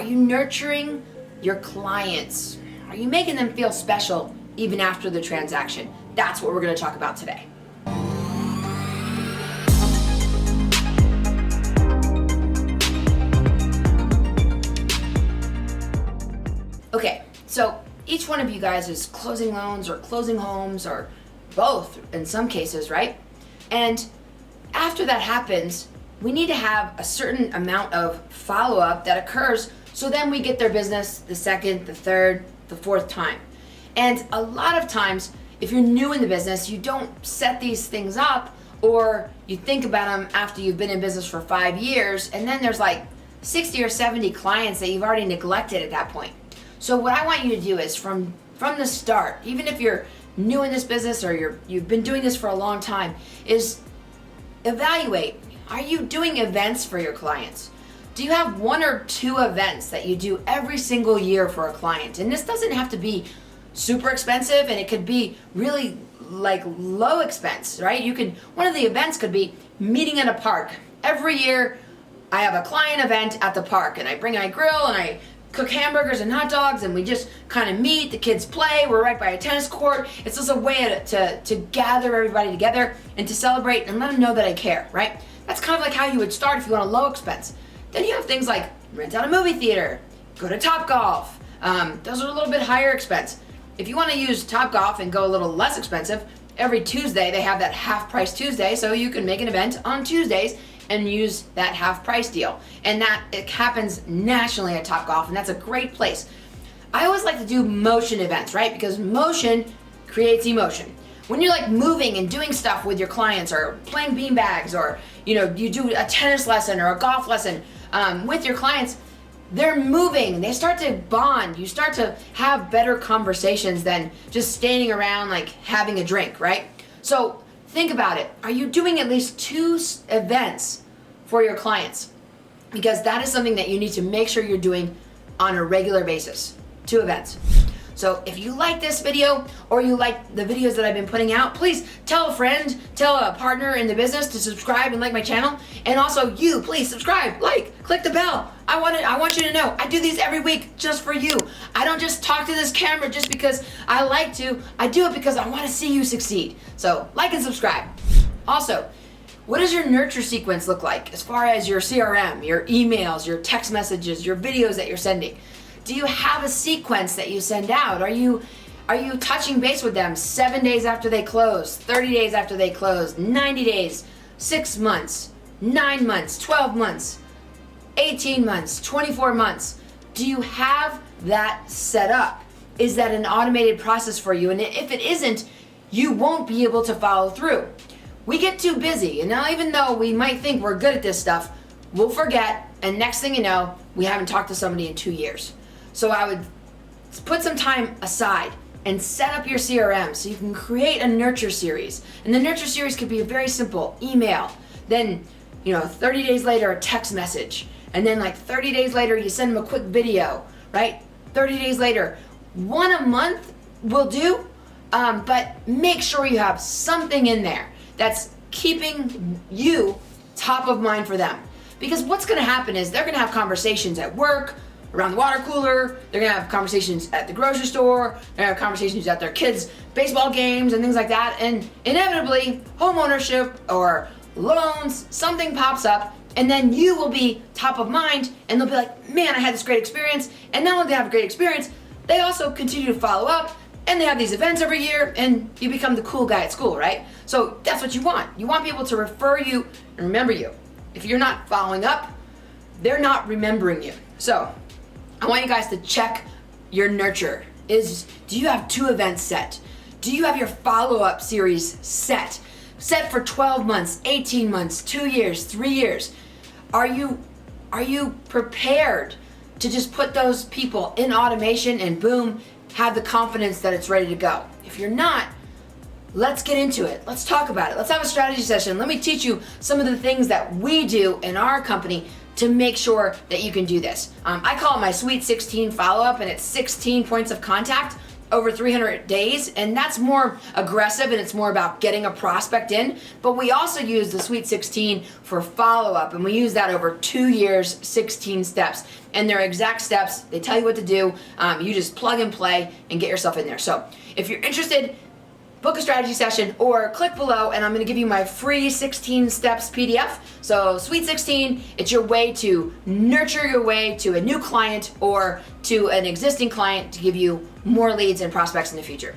you nurturing your clients? Are you making them feel special even after the transaction? That's what we're going to talk about today. Okay, so each one of you guys is closing loans or closing homes or both in some cases, right? And after that happens, we need to have a certain amount of follow-up that occurs so then we get their business the second, the third, the fourth time. And a lot of times, if you're new in the business, you don't set these things up, or you think about them after you've been in business for 5 years, and then there's like 60 or 70 clients that you've already neglected at that point. So what I want you to do is from the start, even if you're new in this business or you've been doing this for a long time, is evaluate. Are you doing events for your clients? Do you have 1 or 2 events that you do every single year for a client? And this doesn't have to be super expensive, and it could be really like low expense, right? One of the events could be meeting at a park. Every year I have a client event at the park, and I grill and I cook hamburgers and hot dogs, and we just kind of meet, the kids play, we're right by a tennis court. It's just a way to gather everybody together and to celebrate and let them know that I care, right? That's kind of like how you would start if you want a low expense. Then you have things like rent out a movie theater, go to Topgolf. Those are a little bit higher expense. If you want to use Topgolf and go a little less expensive, every Tuesday they have that half price Tuesday, so you can make an event on Tuesdays and use that half price deal. And it happens nationally at Topgolf, and that's a great place. I always like to do motion events, right? Because motion creates emotion. When you're like moving and doing stuff with your clients, or playing beanbags, or you do a tennis lesson or a golf lesson with your clients, they're moving, they start to bond, you start to have better conversations than just standing around like having a drink, right? So think about it. Are you doing at least 2 events for your clients? Because that is something that you need to make sure you're doing on a regular basis. 2 events. So if you like this video, or you like the videos that I've been putting out, please tell a friend, tell a partner in the business to subscribe and like my channel. And also you, please subscribe, click the bell. I want you to know I do these every week just for you. I don't just talk to this camera just because I like to. I do it because I want to see you succeed. So like and subscribe. Also, what does your nurture sequence look like as far as your CRM, your emails, your text messages, your videos that you're sending? Do you have a sequence that you send out? Are you touching base with them 7 days after they close, 30 days after they close, 90 days, 6 months, 9 months, 12 months, 18 months, 24 months? Do you have that set up? Is that an automated process for you? And if it isn't, you won't be able to follow through. We get too busy, and now even though we might think we're good at this stuff, we'll forget, and next thing you know, we haven't talked to somebody in 2 years. So I would put some time aside and set up your CRM so you can create a nurture series. And the nurture series could be a very simple email. Then, 30 days later, a text message. And then like 30 days later, you send them a quick video, right? 30 days later, 1 a month will do, but make sure you have something in there that's keeping you top of mind for them. Because what's gonna happen is they're gonna have conversations at work, around the water cooler, they're gonna have conversations at the grocery store, they're gonna have conversations at their kids' baseball games and things like that, and inevitably, home ownership or loans, something pops up, and then you will be top of mind, and they'll be like, man, I had this great experience, and not only do they have a great experience, they also continue to follow up, and they have these events every year, and you become the cool guy at school, right? So that's what you want. You want people to refer you and remember you. If you're not following up, they're not remembering you. So I want you guys to check your nurture. Do you have 2 events set? Do you have your follow-up series set? Set for 12 months, 18 months, 2 years, 3 years? Are you prepared to just put those people in automation and boom, have the confidence that it's ready to go? If you're not, let's get into it. Let's talk about it. Let's have a strategy session. Let me teach you some of the things that we do in our company to make sure that you can do this. I call it my Sweet 16 follow-up, and it's 16 points of contact over 300 days, and that's more aggressive and it's more about getting a prospect in. But we also use the Sweet 16 for follow-up, and we use that over 2 years, 16 steps. And they're exact steps. They tell you what to do. You just plug and play and get yourself in there. So if you're interested, book a strategy session or click below and I'm going to give you my free 16 steps PDF. So Sweet 16, it's your way to nurture your way to a new client or to an existing client to give you more leads and prospects in the future.